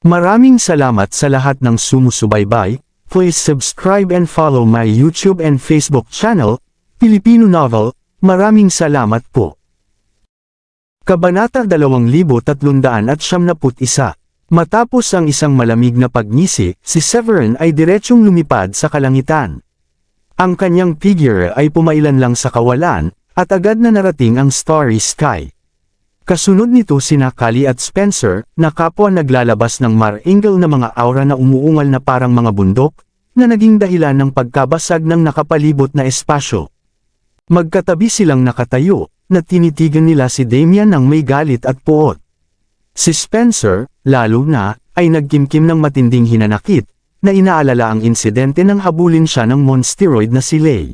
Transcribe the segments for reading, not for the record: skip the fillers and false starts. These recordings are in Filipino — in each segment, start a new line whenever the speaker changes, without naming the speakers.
Maraming salamat sa lahat ng sumusubaybay. Please subscribe and follow my YouTube and Facebook channel, Filipino Novel. Maraming salamat po. Kabanata 2371. Matapos ang isang malamig na pagngisi, si Severin ay diretsyong lumipad sa kalangitan. Ang kanyang figure ay pumailan lang sa kawalan, at agad na narating ang starry sky. Kasunod nito sina Kali at Spencer, na kapwa naglalabas ng maringal na mga aura na umuungal na parang mga bundok, na naging dahilan ng pagkabasag ng nakapalibot na espasyo. Magkatabi silang nakatayo, na tinitigan nila si Damian ng may galit at puot. Si Spencer, lalo na, ay nagkimkim ng matinding hinanakit, na inaalala ang insidente nang habulin siya ng monsteroid na si Lay.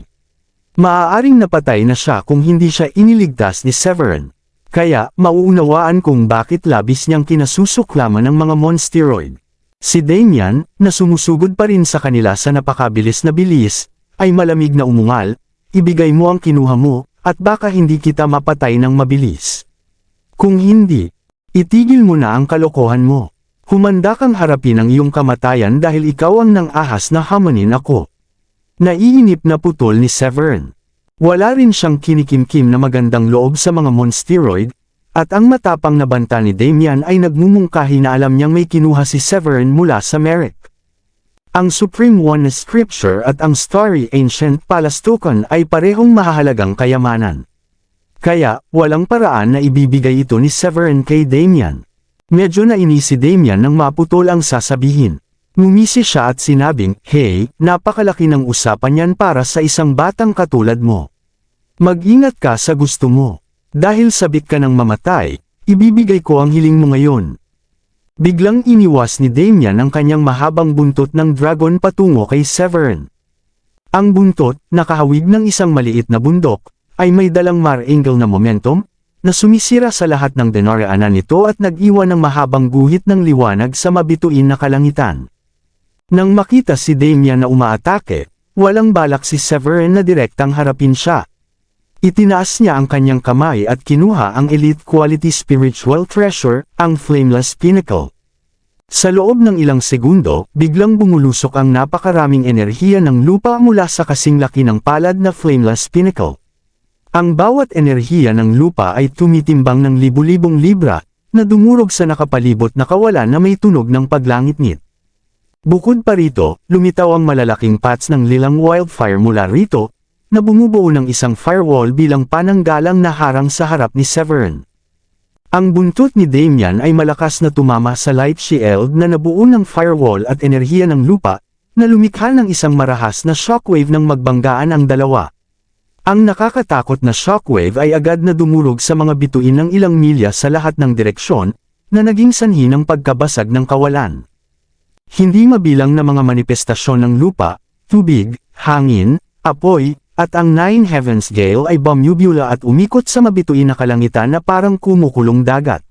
Maaaring napatay na siya kung hindi siya iniligtas ni Severin. Kaya, mauunawaan kung bakit labis niyang kinasusuklaman ng mga monsteroid. Si Damian, na sumusugod pa rin sa kanila sa napakabilis na bilis, ay malamig na umungal, ibigay mo ang kinuha mo, at baka hindi kita mapatay ng mabilis. Kung hindi, itigil mo na ang kalokohan mo. Humanda kang harapin ang iyong kamatayan dahil ikaw ang nang-ahas na hamanin ako. Naiinip na putol ni Severin. Wala rin siyang kinikimkim na magandang loob sa mga monsteroid, at ang matapang na banta ni Damian ay nagmumungkahi na alam niyang may kinuha si Severin mula sa Merrick. Ang Supreme One Scripture at ang Starry Ancient Palastukan ay parehong mahahalagang kayamanan. Kaya, walang paraan na ibibigay ito ni Severin kay Damian. Medyo nainis si Damian nang maputol ang sasabihin. Ngumisi siya at sinabing, "Hey, napakalaki ng usapan yan para sa isang batang katulad mo. Mag-ingat ka sa gusto mo. Dahil sabik ka ng mamatay, ibibigay ko ang hiling mo ngayon." Biglang iniwas ni Damian ang kanyang mahabang buntot ng dragon patungo kay Severin. Ang buntot, nakahawig ng isang maliit na bundok, ay may dalang maringal na momentum, na sumisira sa lahat ng dinaraanan nito at nag-iwan ng mahabang guhit ng liwanag sa mabituin na kalangitan. Nang makita si Damian na umaatake, walang balak si Severin na direktang harapin siya. Itinaas niya ang kanyang kamay at kinuha ang elite quality spiritual treasure, ang Flameless Pinnacle. Sa loob ng ilang segundo, biglang bumulusok ang napakaraming enerhiya ng lupa mula sa kasing laki ng palad na Flameless Pinnacle. Ang bawat enerhiya ng lupa ay tumitimbang ng libu-libong libra, na dumurog sa nakapalibot na kawalan na may tunog ng paglangit-ngit. Bukod pa rito, lumitaw ang malalaking pats ng lilang wildfire mula rito, na bumubuo ng isang firewall bilang pananggalang na harang sa harap ni Severin. Ang buntot ni Damian ay malakas na tumama sa light shield na nabuo ng firewall at enerhiya ng lupa, na lumikha ng isang marahas na shockwave nang magbanggaan ang dalawa. Ang nakakatakot na shockwave ay agad na dumurog sa mga bituin ng ilang milya sa lahat ng direksyon, na naging sanhi ng pagkabasag ng kawalan. Hindi mabilang na mga manifestasyon ng lupa, tubig, hangin, apoy, at ang Nine Heavens Gale ay bumubula at umikot sa mabituin na kalangitan na parang kumukulong dagat.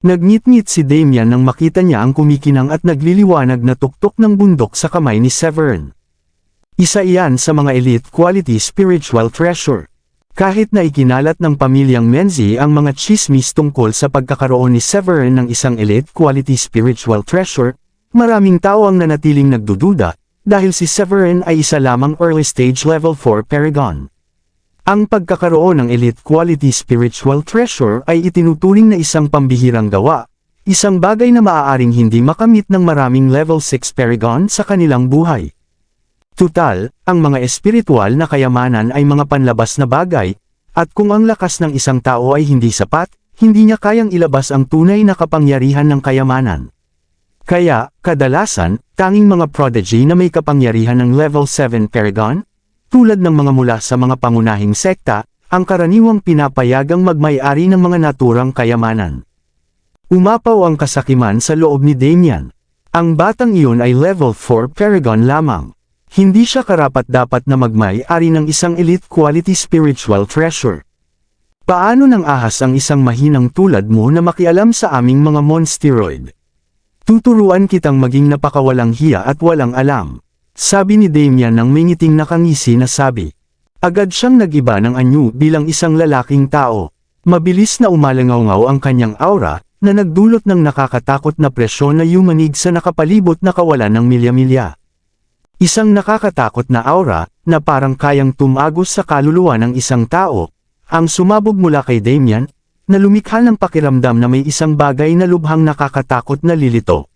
Nagngit-ngit si Damian nang makita niya ang kumikinang at nagliliwanag na tuktok ng bundok sa kamay ni Severin. Isa iyan sa mga elite quality spiritual treasure. Kahit na ikinalat ng pamilyang Menzi ang mga chismis tungkol sa pagkakaroon ni Severin ng isang elite quality spiritual treasure, maraming tao ang nanatiling nagdududa, dahil si Severin ay isa lamang early stage level 4 Paragon. Ang pagkakaroon ng elite quality spiritual treasure ay itinuturing na isang pambihirang gawa, isang bagay na maaaring hindi makamit ng maraming level 6 Paragon sa kanilang buhay. Tutal, ang mga espiritual na kayamanan ay mga panlabas na bagay, at kung ang lakas ng isang tao ay hindi sapat, hindi niya kayang ilabas ang tunay na kapangyarihan ng kayamanan. Kaya, kadalasan, tanging mga prodigy na may kapangyarihan ng level 7 Paragon, tulad ng mga mula sa mga pangunahing sekta, ang karaniwang pinapayagang magmay-ari ng mga naturang kayamanan. Umapaw ang kasakiman sa loob ni Damian. Ang batang iyon ay level 4 Paragon lamang. Hindi siya karapat-dapat na magmay-ari ng isang elite quality spiritual treasure. Paano nang ahas ang isang mahinang tulad mo na makialam sa aming mga monsteroid? Tuturuan kitang maging napakawalang hiya at walang alam. Sabi ni Damian nang may ngiting nakangisi na sabi. Agad siyang nag-iba ng anyo bilang isang lalaking tao. Mabilis na umalangaw ang kanyang aura, na nagdulot ng nakakatakot na presyon na yumanig sa nakapalibot na kawalan ng milya-milya. Isang nakakatakot na aura, na parang kayang tumagos sa kaluluwa ng isang tao, ang sumabog mula kay Damien, na lumikha ng pakiramdam na may isang bagay na lubhang nakakatakot na lilito.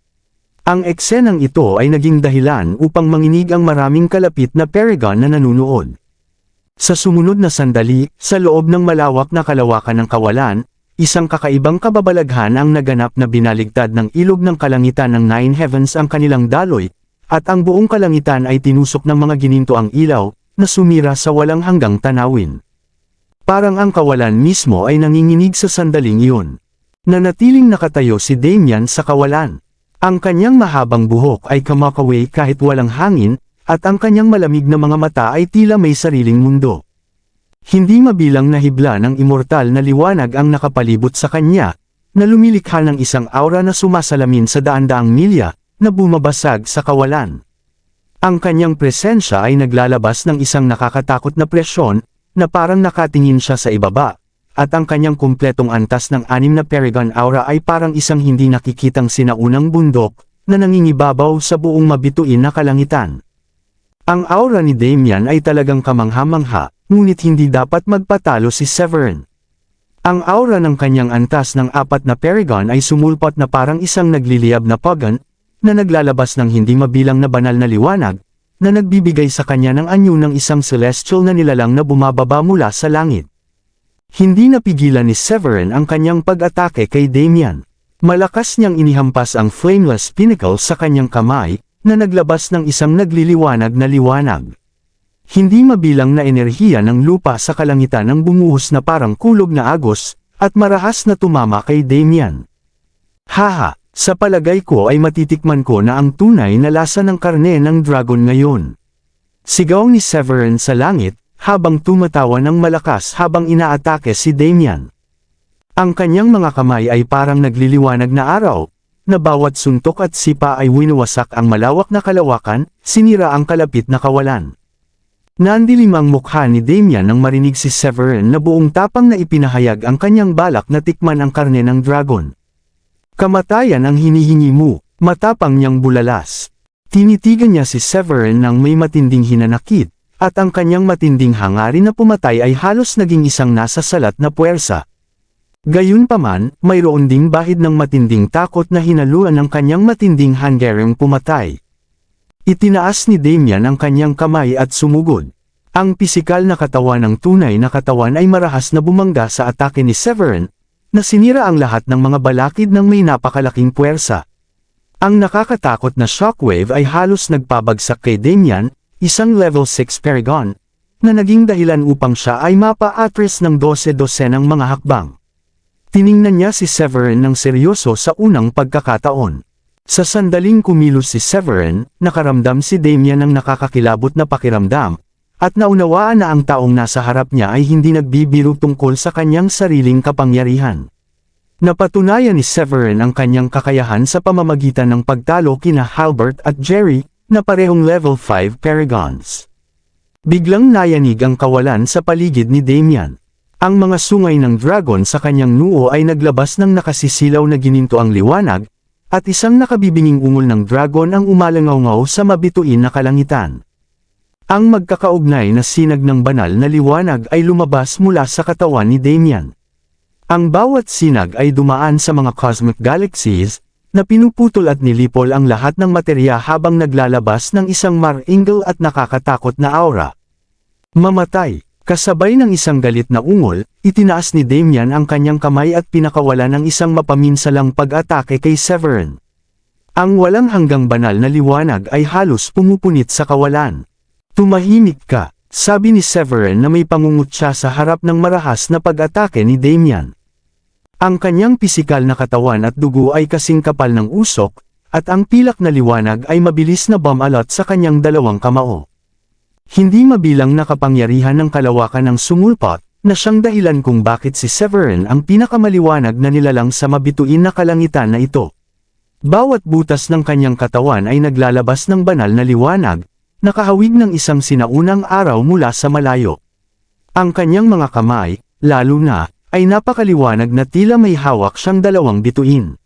Ang eksenang ito ay naging dahilan upang manginig ang maraming kalapit na Paragon na nanunood. Sa sumunod na sandali, sa loob ng malawak na kalawakan ng kawalan, isang kakaibang kababalaghan ang naganap na binaligtad ng ilog ng kalangitan ng Nine Heavens ang kanilang daloy, at ang buong kalangitan ay tinusok ng mga gininto ang ilaw, na sumira sa walang hanggang tanawin. Parang ang kawalan mismo ay nanginginig sa sandaling iyon. Nanatiling nakatayo si Damien sa kawalan. Ang kanyang mahabang buhok ay kumakaway kahit walang hangin, at ang kanyang malamig na mga mata ay tila may sariling mundo. Hindi mabilang na hibla ng immortal na liwanag ang nakapalibot sa kanya, na lumilikha ng isang aura na sumasalamin sa daan-daang milya, na bumabasag sa kawalan. Ang kanyang presensya ay naglalabas ng isang nakakatakot na presyon, na parang nakatingin siya sa ibaba, at ang kanyang kumpletong antas ng 6 na Paragon aura ay parang isang hindi nakikitang sinaunang bundok, na nangingibabaw sa buong mabituin na kalangitan. Ang aura ni Damien ay talagang kamangha-mangha, ngunit hindi dapat magpatalo si Severin. Ang aura ng kanyang antas ng 4 na Paragon ay sumulpot na parang isang nagliliyab na pagan, na naglalabas ng hindi mabilang na banal na liwanag, na nagbibigay sa kanya ng anyo ng isang celestial na nilalang na bumababa mula sa langit. Hindi napigilan ni Severin ang kanyang pag-atake kay Damien. Malakas niyang inihampas ang flameless pinnacle sa kanyang kamay, na naglabas ng isang nagliliwanag na liwanag. Hindi mabilang na enerhiya ng lupa sa kalangitan ang bumuhos na parang kulog na agos, at marahas na tumama kay Damien. Haha, sa palagay ko ay matitikman ko na ang tunay na lasa ng karne ng dragon ngayon. Sigaw ni Severin sa langit, habang tumatawa ng malakas habang inaatake si Damien. Ang kanyang mga kamay ay parang nagliliwanag na araw, na bawat suntok at sipa ay winuwasak ang malawak na kalawakan, sinira ang kalapit na kawalan. Nandilim ang mukha ni Damien nang marinig si Severin na buong tapang na ipinahayag ang kanyang balak na tikman ang karne ng dragon. Kamatayan ang hinihingi mo, matapang niyang bulalas. Tinitigan niya si Severin nang may matinding hinanakit, at ang kanyang matinding hangarin na pumatay ay halos naging isang nasa salat na puwersa. Gayunpaman, mayroon ding bahid ng matinding takot na hinaluan ng kanyang matinding hanggaring pumatay. Itinaas ni Damien ang kanyang kamay at sumugod. Ang pisikal na katawan ng tunay na katawan ay marahas na bumangga sa atake ni Severin, na sinira ang lahat ng mga balakid ng may napakalaking puwersa. Ang nakakatakot na shockwave ay halos nagpabagsak kay Damien, isang level 6 Paragon, na naging dahilan upang siya ay mapa-atras ng 12 ng mga hakbang. Tiningnan niya si Severin ng seryoso sa unang pagkakataon. Sa sandaling kumilos si Severin, nakaramdam si Damien ng nakakakilabot na pakiramdam, at naunawaan na ang taong nasa harap niya ay hindi nagbibiro tungkol sa kanyang sariling kapangyarihan. Napatunayan ni Severin ang kanyang kakayahan sa pamamagitan ng pagtalo kina Halbert at Jerry, na parehong level 5 Paragons. Biglang nayanig ang kawalan sa paligid ni Damien. Ang mga sungay ng dragon sa kanyang noo ay naglabas ng nakasisilaw na gininto ang liwanag, at isang nakabibinging ungol ng dragon ang umalangaw-ngaw sa mabituin na kalangitan. Ang magkakaugnay na sinag ng banal na liwanag ay lumabas mula sa katawan ni Damien. Ang bawat sinag ay dumaan sa mga cosmic galaxies, na pinuputol at nilipol ang lahat ng materya habang naglalabas ng isang maringal at nakakatakot na aura. Mamatay. Kasabay ng isang galit na ungol, itinaas ni Damien ang kanyang kamay at pinakawalan ng isang mapaminsalang pag-atake kay Severin. Ang walang hanggang banal na liwanag ay halos pumupunit sa kawalan. Tumahimik ka, sabi ni Severin na may pangungut siya sa harap ng marahas na pag-atake ni Damien. Ang kanyang pisikal na katawan at dugo ay kasing kapal ng usok, at ang pilak na liwanag ay mabilis na bumalot sa kanyang dalawang kamao. Hindi mabilang na kapangyarihan ng kalawakan ng sumulpot, na siyang dahilan kung bakit si Severin ang pinakamaliwanag na nilalang sa mabituin na kalangitan na ito. Bawat butas ng kanyang katawan ay naglalabas ng banal na liwanag, nakahawig ng isang sinaunang araw mula sa malayo. Ang kanyang mga kamay, lalo na, ay napakaliwanag na tila may hawak siyang dalawang bituin.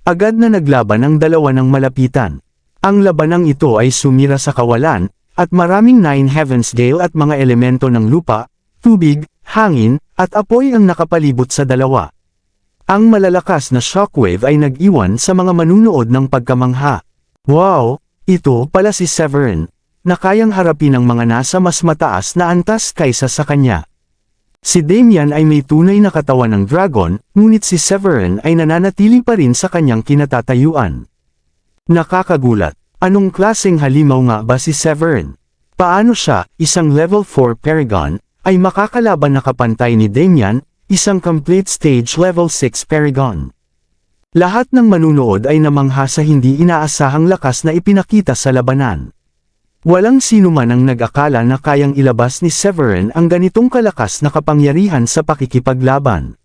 Agad na naglaban ang dalawa ng malapitan. Ang labanang ito ay sumira sa kawalan, at maraming Nine Heavens Gale at mga elemento ng lupa, tubig, hangin, at apoy ang nakapalibot sa dalawa. Ang malalakas na shockwave ay nag-iwan sa mga manunood ng pagkamangha. Wow! Ito pala si Severin, na kayang harapin ang mga nasa mas mataas na antas kaysa sa kanya. Si Damian ay may tunay na katawan ng dragon, ngunit si Severin ay nananatili pa rin sa kanyang kinatatayuan. Nakakagulat, anong klaseng halimaw nga ba si Severin? Paano siya, isang level 4 Paragon, ay makakalaban na kapantay ni Damian, isang complete stage level 6 Paragon? Lahat ng manunood ay namangha sa hindi inaasahang lakas na ipinakita sa labanan. Walang sino man ang nag-akala na kayang ilabas ni Severin ang ganitong kalakas na kapangyarihan sa pakikipaglaban.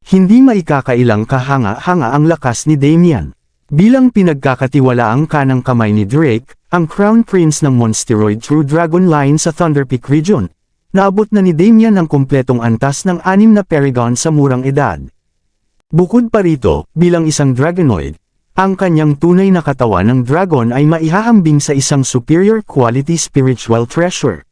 Hindi maikakailang kahanga-hanga ang lakas ni Damian. Bilang pinagkakatiwalaang kanang kamay ni Drake, ang Crown Prince ng Monsteroid True Dragon Line sa Thunder Peak Region, naabot na ni Damian ang kumpletong antas ng 6 na Paragon sa murang edad. Bukod pa rito, bilang isang Dragonoid, ang kanyang tunay na katawan ng dragon ay maihahambing sa isang superior quality spiritual treasure.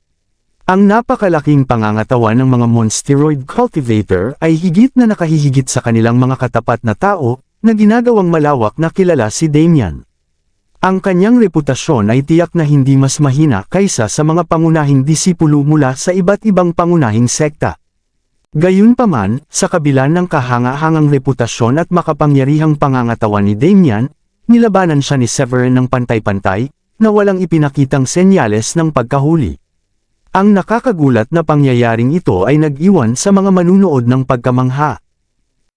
Ang napakalaking pangangatawan ng mga Monsteroid Cultivator ay higit na nakahihigit sa kanilang mga katapat na tao, na ginagawang malawak na kilala si Damian. Ang kanyang reputasyon ay tiyak na hindi mas mahina kaysa sa mga pangunahing disipulo mula sa iba't ibang pangunahing sekta. Gayunpaman, sa kabila ng kahanga-hangang reputasyon at makapangyarihang pangangatawan ni Damian, nilabanan siya ni Severin ng pantay-pantay, na walang ipinakitang senyales ng pagkahuli. Ang nakakagulat na pangyayaring ito ay nag-iwan sa mga manunood ng pagkamangha.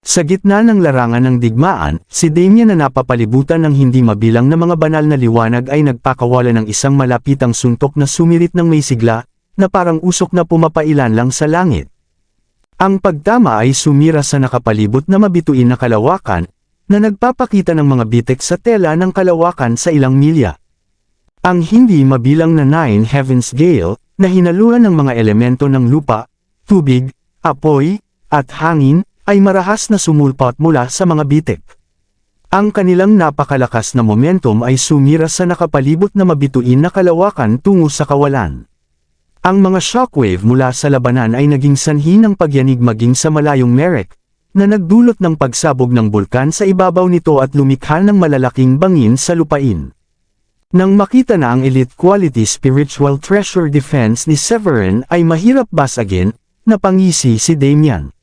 Sa gitna ng larangan ng digmaan, si Damian na napapalibutan ng hindi mabilang na mga banal na liwanag ay nagpakawala ng isang malapitang suntok na sumirit ng may sigla, na parang usok na pumapailan lang sa langit. Ang pagtama ay sumira sa nakapalibot na mabituin na kalawakan, na nagpapakita ng mga bitek sa tela ng kalawakan sa ilang milya. Ang hindi mabilang na Nine Heavens Gale, na hinaluan ng mga elemento ng lupa, tubig, apoy, at hangin, ay marahas na sumulpot mula sa mga bitek. Ang kanilang napakalakas na momentum ay sumira sa nakapalibot na mabituin na kalawakan tungo sa kawalan. Ang mga shockwave mula sa labanan ay naging sanhi ng pagyanig maging sa malayong Merek, na nagdulot ng pagsabog ng bulkan sa ibabaw nito at lumikha ng malalaking bangin sa lupain. Nang makita na ang elite quality spiritual treasure defense ni Severin ay mahirap basagin, napangisi si Damian.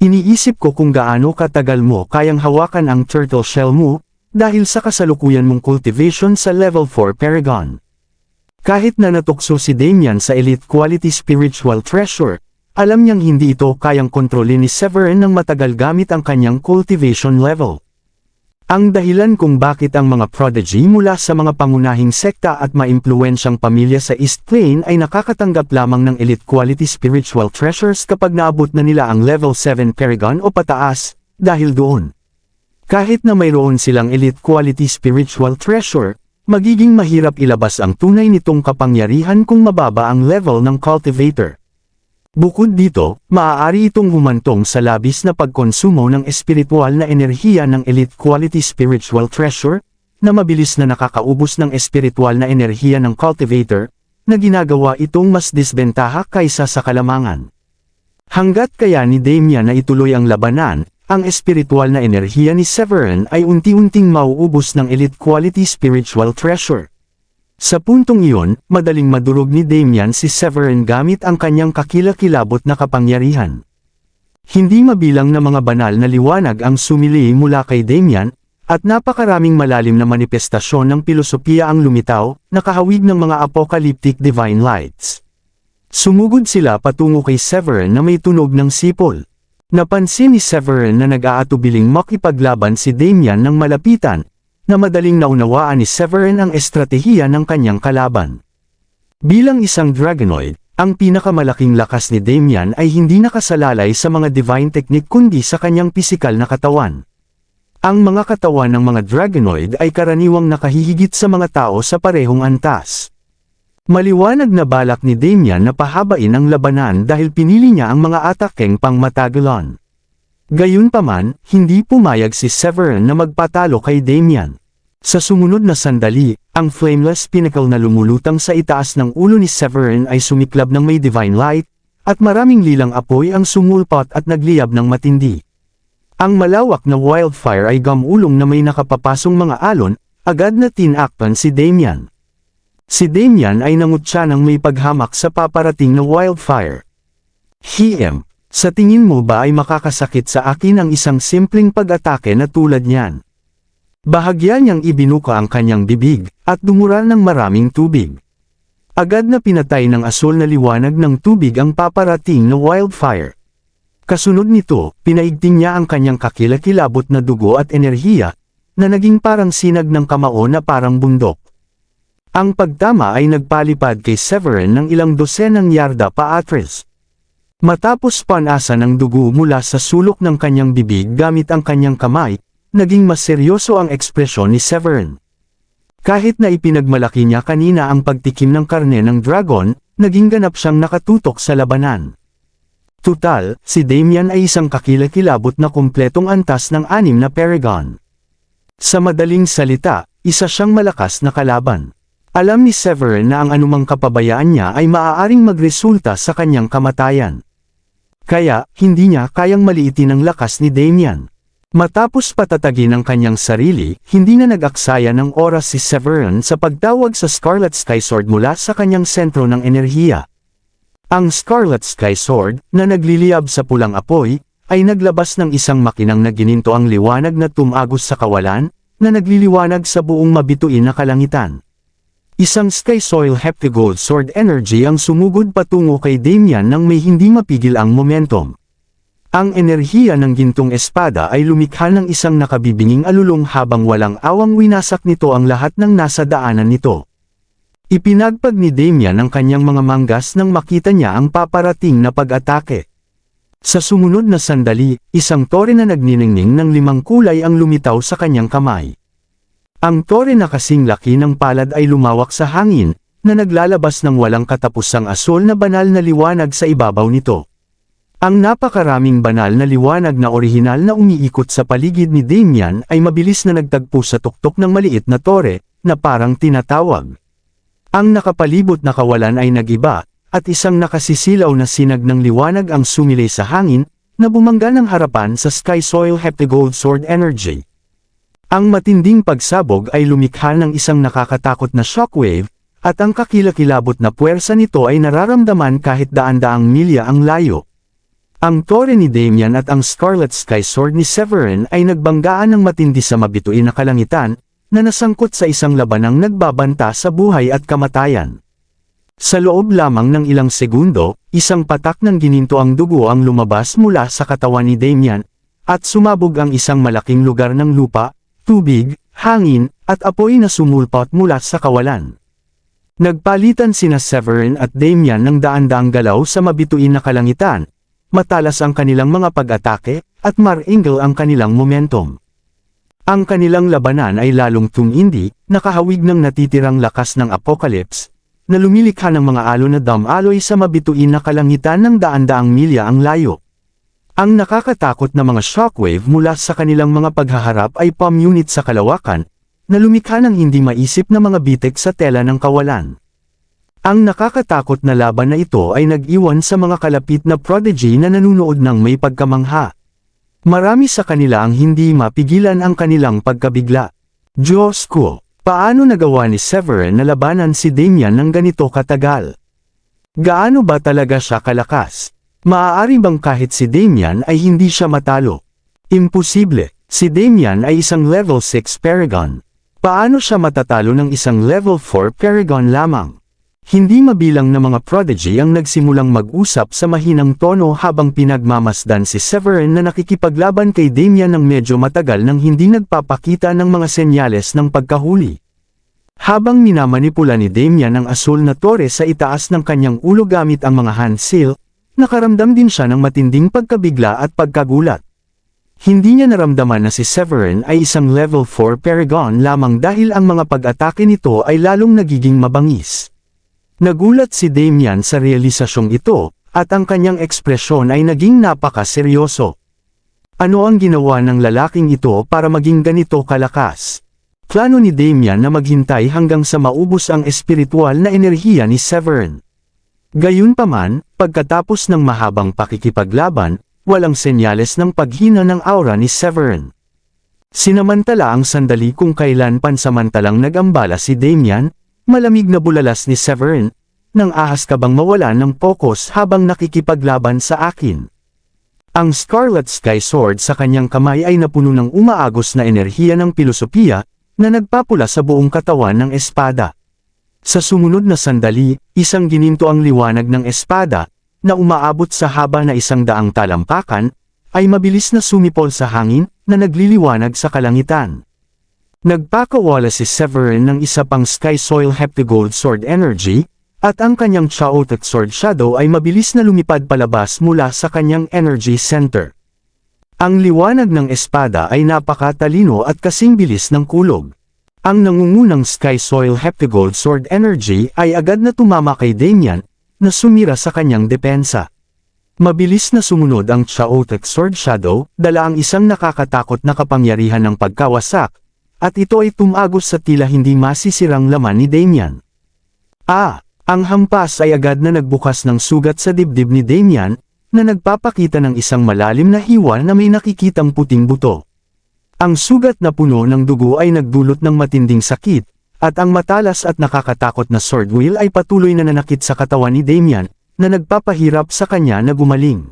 Iniisip ko kung gaano katagal mo kayang hawakan ang turtle shell mo, dahil sa kasalukuyan mong cultivation sa level 4 Paragon. Kahit na natukso si Damian sa elite quality spiritual treasure, alam niyang hindi ito kayang kontrolin ni Severin ng matagal gamit ang kanyang cultivation level. Ang dahilan kung bakit ang mga prodigy mula sa mga pangunahing sekta at maimpluwensyang pamilya sa East Plain ay nakakatanggap lamang ng elite quality spiritual treasures kapag naabot na nila ang level 7 Paragon o pataas, dahil doon. Kahit na mayroon silang elite quality spiritual treasure, magiging mahirap ilabas ang tunay nitong kapangyarihan kung mababa ang level ng cultivator. Bukod dito, maaari itong humantong sa labis na pagkonsumo ng espiritual na enerhiya ng elite quality spiritual treasure, na mabilis na nakakaubos ng espiritual na enerhiya ng cultivator, na ginagawa itong mas disbentaha kaysa sa kalamangan. Hanggat kaya ni Damian na ituloy ang labanan, ang espiritual na enerhiya ni Severin ay unti-unting mauubos ng elite quality spiritual treasure. Sa puntong iyon, madaling madurog ni Damian si Severin gamit ang kanyang kakilakilabot na kapangyarihan. Hindi mabilang na mga banal na liwanag ang sumili mula kay Damian, at napakaraming malalim na manifestasyon ng pilosopiya ang lumitaw, nakahawig ng mga apocalyptic divine lights. Sumugod sila patungo kay Severin na may tunog ng sipol. Napansin ni Severin na nag-aatubiling makipaglaban si Damian ng malapitan, na madaling naunawaan ni Severin ang estratehiya ng kanyang kalaban. Bilang isang Dragonoid, ang pinakamalaking lakas ni Damian ay hindi nakasalalay sa mga divine technique kundi sa kanyang pisikal na katawan. Ang mga katawan ng mga Dragonoid ay karaniwang nakahihigit sa mga tao sa parehong antas. Maliwanag na balak ni Damian na pahabain ang labanan dahil pinili niya ang mga atakeng pangmatagalan. Gayunpaman, hindi pumayag si Severin na magpatalo kay Damian. Sa sumunod na sandali, ang flameless pinnacle na lumulutang sa itaas ng ulo ni Severin ay sumiklab ng may divine light, at maraming lilang apoy ang sumulpot at nagliyab ng matindi. Ang malawak na wildfire ay gamulong na may nakapapasong mga alon, agad na tinakpan si Damian. Si Damian ay nangutya ng may paghamak sa paparating na wildfire. Hiem, sa tingin mo ba ay makakasakit sa akin ang isang simpleng pag-atake na tulad niyan? Bahagya niyang ibinuka ang kanyang bibig, at dumura ng maraming tubig. Agad na pinatay ng asul na liwanag ng tubig ang paparating na wildfire. Kasunod nito, pinaigting niya ang kanyang kakilakilabot na dugo at enerhiya, na naging parang sinag ng kamao na parang bundok. Ang pagtama ay nagpalipad kay Severin ng ilang dosenang yarda paatras. Matapos panasa ng dugo mula sa sulok ng kanyang bibig gamit ang kanyang kamay, naging mas seryoso ang ekspresyon ni Severin. Kahit na ipinagmalaki niya kanina ang pagtikim ng karne ng dragon, naging ganap siyang nakatutok sa labanan. Tutal, si Damian ay isang kakilakilabot na kumpletong antas ng 6 na Paragon. Sa madaling salita, isa siyang malakas na kalaban. Alam ni Severin na ang anumang kapabayaan niya ay maaaring magresulta sa kanyang kamatayan. Kaya, hindi niya kayang maliitin ang lakas ni Damian. Matapos patatagin ang kanyang sarili, hindi na nag-aksaya ng oras si Severin sa pagtawag sa Scarlet Sky Sword mula sa kanyang sentro ng enerhiya. Ang Scarlet Sky Sword, na nagliliyab sa pulang apoy, ay naglabas ng isang makinang na gininto ang liwanag na tumagos sa kawalan, na nagliliwanag sa buong mabituin na kalangitan. Isang Sky Soil Heptagold Sword Energy ang sumugod patungo kay Damian nang may hindi mapigil ang momentum. Ang enerhiya ng gintong espada ay lumikha ng isang nakabibinging alulong habang walang awang winasak nito ang lahat ng nasa daanan nito. Ipinagpag ni Damian ang kanyang mga manggas nang makita niya ang paparating na pag-atake. Sa sumunod na sandali, isang tore na nagniningning ng 5 kulay ang lumitaw sa kanyang kamay. Ang tore na kasing laki ng palad ay lumawak sa hangin, na naglalabas ng walang katapusang asul na banal na liwanag sa ibabaw nito. Ang napakaraming banal na liwanag na orihinal na umiikot sa paligid ni Damian ay mabilis na nagtagpo sa tuktok ng maliit na tore, na parang tinatawag. Ang nakapalibot na kawalan ay nagiba, at isang nakasisilaw na sinag ng liwanag ang sumilay sa hangin, na bumangga ng harapan sa Sky Soil Heptagold Sword Energy. Ang matinding pagsabog ay lumikha ng isang nakakatakot na shockwave, at ang kakilakilabot na puwersa nito ay nararamdaman kahit daan-daang milya ang layo. Ang tore ni Damian at ang Scarlet Sky Sword ni Severin ay nagbanggaan ng matindi sa mabituin na kalangitan, na nasangkot sa isang labanang nagbabanta sa buhay at kamatayan. Sa loob lamang ng ilang segundo, isang patak ng gininto ang dugo ang lumabas mula sa katawan ni Damian, at sumabog ang isang malaking lugar ng lupa, tubig, hangin, at apoy na sumulpot mula sa kawalan. Nagpalitan sina Severin at Damian ng daan-daang galaw sa mabituin na kalangitan, matalas ang kanilang mga pag-atake, at maringal ang kanilang momentum. Ang kanilang labanan ay lalong tumindi, nakahawig ng natitirang lakas ng apocalypse, na lumilikha ng mga alon na damaloy sa mabituin na kalangitan ng daan-daang milya ang layo. Ang nakakatakot na mga shockwave mula sa kanilang mga paghaharap ay palm-unit sa kalawakan, na lumikha ng hindi maisip na mga bitek sa tela ng kawalan. Ang nakakatakot na laban na ito ay nag-iwan sa mga kalapit na prodigy na nanunood ng may pagkamangha. Marami sa kanila ang hindi mapigilan ang kanilang pagkabigla. Diyos ko, paano nagawa ni Severin na labanan si Damian ng ganito katagal? Gaano ba talaga siya kalakas? Maaari bang kahit si Damian ay hindi siya matalo? Imposible, si Damian ay isang level 6 Paragon. Paano siya matatalo ng isang level 4 Paragon lamang? Hindi mabilang na mga prodigy ang nagsimulang mag-usap sa mahinang tono habang pinagmamasdan si Severin na nakikipaglaban kay Damian ng medyo matagal nang hindi nagpapakita ng mga senyales ng pagkahuli. Habang minamanipula ni Damian ang asul na tore sa itaas ng kanyang ulo gamit ang mga hand seal, nakaramdam din siya ng matinding pagkabigla at pagkagulat. Hindi niya naramdaman na si Severin ay isang level 4 Paragon lamang dahil ang mga pag-atake nito ay lalong nagiging mabangis. Nagulat si Damian sa realisasyong ito, at ang kanyang ekspresyon ay naging napaka-seryoso. Ano ang ginawa ng lalaking ito para maging ganito kalakas? Plano ni Damian na maghintay hanggang sa maubos ang espiritual na enerhiya ni Severin. Gayunpaman, pagkatapos ng mahabang pakikipaglaban, walang senyales ng paghina ng aura ni Severin. Sinamantala ang sandali kung kailan pansamantalang nag-ambala si Damian, malamig na bulalas ni Severin, nang ahas ka bang mawala ng focus habang nakikipaglaban sa akin. Ang Scarlet Sky Sword sa kanyang kamay ay napuno ng umaagos na enerhiya ng pilosopiya, na nagpapula sa buong katawan ng espada. Sa sumunod na sandali, isang gininto ang liwanag ng espada, na umaabot sa haba na 100 talampakan, ay mabilis na sumipol sa hangin, na nagliliwanag sa kalangitan. Nagpakawala si Severin ng isa pang Sky Soil Heptagold Sword Energy, at ang kanyang Chaotic Sword Shadow ay mabilis na lumipad palabas mula sa kanyang energy center. Ang liwanag ng espada ay napakatalino at kasing bilis ng kulog. Ang nangungunang Sky Soil Heptagold Sword Energy ay agad na tumama kay Damian, na sumira sa kanyang depensa. Mabilis na sumunod ang Chaotic Sword Shadow, dala ang isang nakakatakot na kapangyarihan ng pagkawasak, at ito ay tumagos sa tila hindi masisirang laman ni Damian. Ang hampas ay agad na nagbukas ng sugat sa dibdib ni Damian, na nagpapakita ng isang malalim na hiwa na may nakikitang puting buto. Ang sugat na puno ng dugo ay nagdulot ng matinding sakit, at ang matalas at nakakatakot na sword wheel ay patuloy na nanakit sa katawan ni Damian, na nagpapahirap sa kanya na gumaling.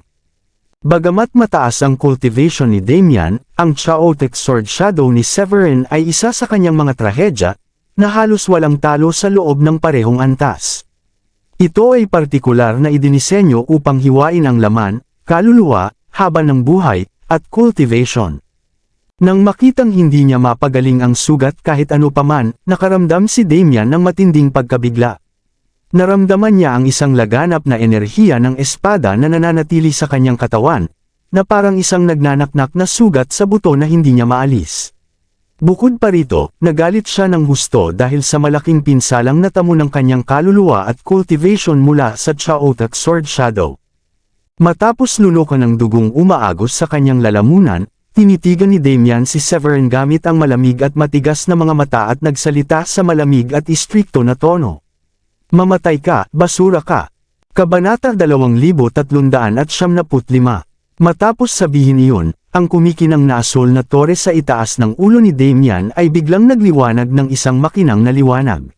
Bagamat mataas ang cultivation ni Damian, ang Chaotic Sword Shadow ni Severin ay isa sa kanyang mga trahedya, na halos walang talo sa loob ng parehong antas. Ito ay partikular na idinisenyo upang hiwain ang laman, kaluluwa, haba ng buhay, at cultivation. Nang makitang hindi niya mapagaling ang sugat kahit ano paman, nakaramdam si Damian ng matinding pagkabigla. Naramdaman niya ang isang laganap na enerhiya ng espada na nananatili sa kanyang katawan, na parang isang nagnanaknak na sugat sa buto na hindi niya maalis. Bukod pa rito, nagalit siya ng husto dahil sa malaking pinsalang natamo ng kanyang kaluluwa at cultivation mula sa Chaotic Sword Shadow. Matapos lunukan ng dugong umaagos sa kanyang lalamunan, tinitigan ni Damian si Severin gamit ang malamig at matigas na mga mata at nagsalita sa malamig at istrikto na tono. Mamatay ka, basura ka. Kabanata 2375. Matapos sabihin iyon, ang kumikinang na asol na tore sa itaas ng ulo ni Damian ay biglang nagliwanag ng isang makinang na liwanag.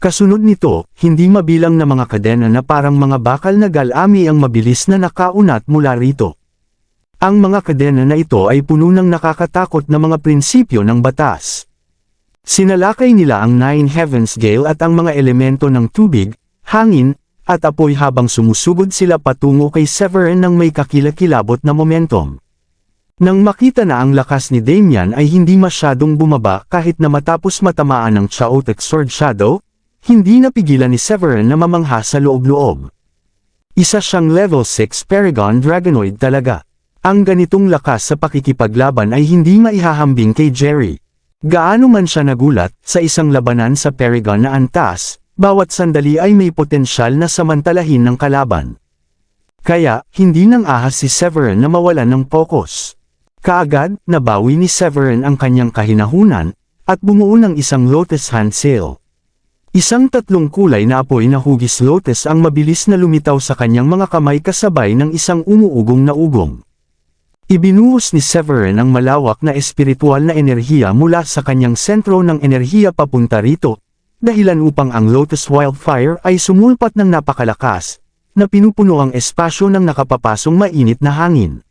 Kasunod nito, hindi mabilang na mga kadena na parang mga bakal na galami ang mabilis na nakaunat mula rito. Ang mga kadena na ito ay puno ng nakakatakot na mga prinsipyo ng batas. Sinalakay nila ang Nine Heavens Gale at ang mga elemento ng tubig, hangin, at apoy habang sumusugod sila patungo kay Severin ng may kakilakilabot na momentum. Nang makita na ang lakas ni Damian ay hindi masyadong bumaba kahit na matapos matamaan ng Chaotic Sword Shadow, hindi napigilan ni Severin na mamangha sa loob-loob. Isa siyang level 6 Paragon Dragonoid talaga. Ang ganitong lakas sa pakikipaglaban ay hindi maihahambing kay Jerry. Gaano man siya nagulat, sa isang labanan sa Paragon na antas, bawat sandali ay may potensyal na samantalahin ng kalaban. Kaya, hindi nang ahas si Severin na mawalan ng focus. Kaagad, nabawi ni Severin ang kanyang kahinahunan, at bumuo ng isang Lotus Hand Sail. Isang 3 kulay na apoy na hugis lotus ang mabilis na lumitaw sa kanyang mga kamay kasabay ng isang umuugong na ugong. Ibinuhos ni Severin ang malawak na espiritual na enerhiya mula sa kanyang sentro ng enerhiya papunta rito, dahilan upang ang Lotus Wildfire ay sumulpat ng napakalakas, na pinupuno ang espasyo ng nakapapasong mainit na hangin.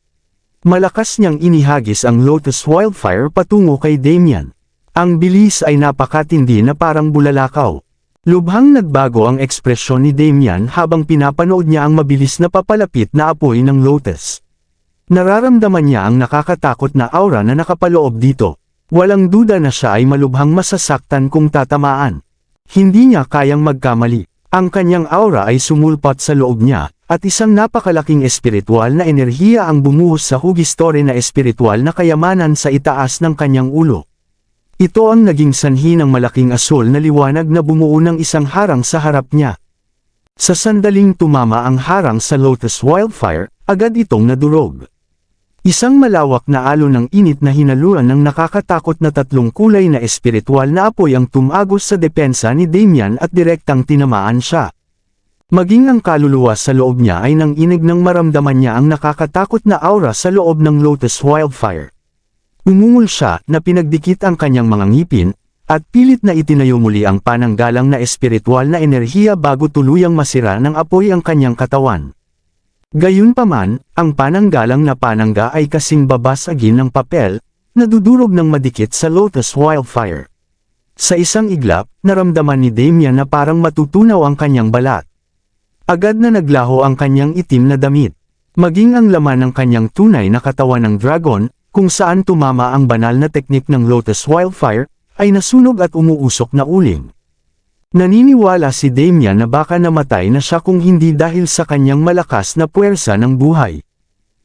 Malakas niyang inihagis ang Lotus Wildfire patungo kay Damian. Ang bilis ay napakatindi na parang bulalakaw. Lubhang nagbago ang ekspresyon ni Damian habang pinapanood niya ang mabilis na papalapit na apoy ng Lotus. Nararamdaman niya ang nakakatakot na aura na nakapaloob dito. Walang duda na siya ay malubhang masasaktan kung tatamaan. Hindi niya kayang magkamali. Ang kanyang aura ay sumulpat sa loob niya, at isang napakalaking espiritual na enerhiya ang bumuhos sa hugistore na espiritual na kayamanan sa itaas ng kanyang ulo. Ito ang naging sanhi ng malaking asol na liwanag na bumuo ng isang harang sa harap niya. Sa sandaling tumama ang harang sa Lotus Wildfire, agad itong nadurog. Isang malawak na alon ng init na hinaluan ng nakakatakot na tatlong kulay na espiritual na apoy ang tumagos sa depensa ni Damian at direktang tinamaan siya. Maging ang kaluluwa sa loob niya ay nanginig nang maramdaman niya ang nakakatakot na aura sa loob ng Lotus Wildfire. Umungol siya na pinagdikit ang kanyang mga ngipin, at pilit na itinayo muli ang pananggalang na espiritual na enerhiya bago tuluyang masira ng apoy ang kanyang katawan. Gayunpaman, ang pananggalang na panangga ay kasing babasagin ng papel, na dudurog ng madikit sa Lotus Wildfire. Sa isang iglap, naramdaman ni Damian na parang matutunaw ang kanyang balat. Agad na naglaho ang kanyang itim na damit. Maging ang laman ng kanyang tunay na katawan ng dragon, kung saan tumama ang banal na teknik ng Lotus Wildfire, ay nasunog at umuusok na uling. Naniniwala si Damian na baka namatay na siya kung hindi dahil sa kanyang malakas na puwersa ng buhay.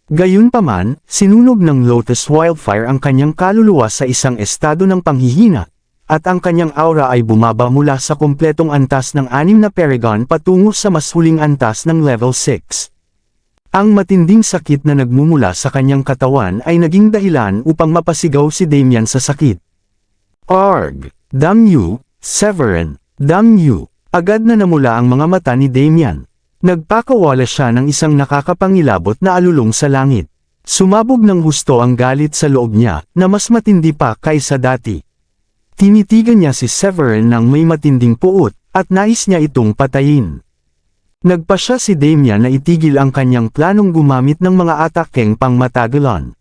Gayunpaman, sinunog ng Lotus Wildfire ang kanyang kaluluwa sa isang estado ng panghihina, at ang kanyang aura ay bumaba mula sa kumpletong antas ng 6 na Paragon patungo sa mas huling antas ng level 6. Ang matinding sakit na nagmumula sa kanyang katawan ay naging dahilan upang mapasigaw si Damian sa sakit. Arg! Damn you, Severin! Damn you! Agad na namula ang mga mata ni Damian. Nagpakawala siya ng isang nakakapangilabot na alulong sa langit. Sumabog ng husto ang galit sa loob niya, na mas matindi pa kaysa dati. Tinitigan niya si Severin ng may matinding puot, at nais niya itong patayin. Nagpasya si Damian na itigil ang kanyang planong gumamit ng mga atakeng pangmatagalan.